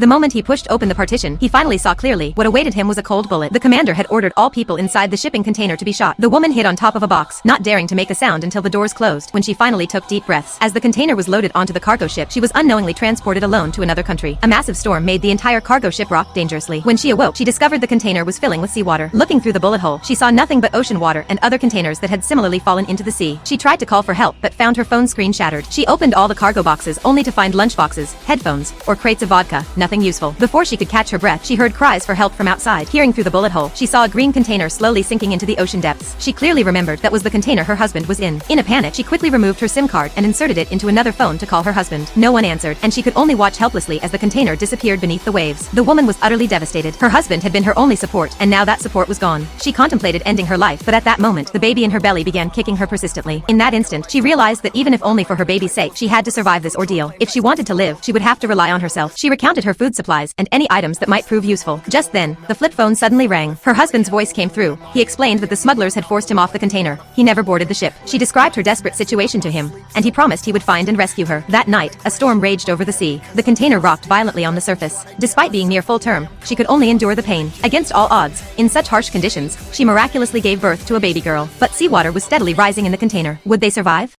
The moment he pushed open the partition, he finally saw clearly. What awaited him was a cold bullet. The commander had ordered all people inside the shipping container to be shot. The woman hid on top of a box, not daring to make a sound until the doors closed. When she finally took deep breaths, as the container was loaded onto the cargo ship, she was unknowingly transported alone to another country. A massive storm made the entire cargo ship rock dangerously. When she awoke, she discovered the container was filling with seawater. Looking through the bullet hole, she saw nothing but ocean water and other containers that had similarly fallen into the sea. She tried to call for help, but found her phone screen shattered. She opened all the cargo boxes only to find lunch boxes, headphones, or crates of vodka, nothing useful. Before she could catch her breath, she heard cries for help from outside. Peering through the bullet hole, she saw a green container slowly sinking into the ocean depths. She clearly remembered that was the container her husband was in. In a panic, she quickly removed her SIM card and inserted it into another phone to call her husband. No one answered, and she could only watch helplessly as the container disappeared beneath the waves. The woman was utterly devastated. Her husband had been her only support, and now that support was gone. She contemplated ending her life, but at that moment, the baby in her belly began kicking her persistently. In that instant, she realized that even if only for her baby's sake, she had to survive this ordeal. If she wanted to live, she would have to rely on herself. She recounted her food supplies and any items that might prove useful. Just then, the flip phone suddenly rang. Her husband's voice came through. He explained that the smugglers had forced him off the container. He never boarded the ship. She described her desperate situation to him, and he promised he would find and rescue her. That night, a storm raged over the sea. The container rocked violently on the surface. Despite being near full term, she could only endure the pain. Against all odds, in such harsh conditions, she miraculously gave birth to a baby girl. But seawater was steadily rising in the container. Would they survive?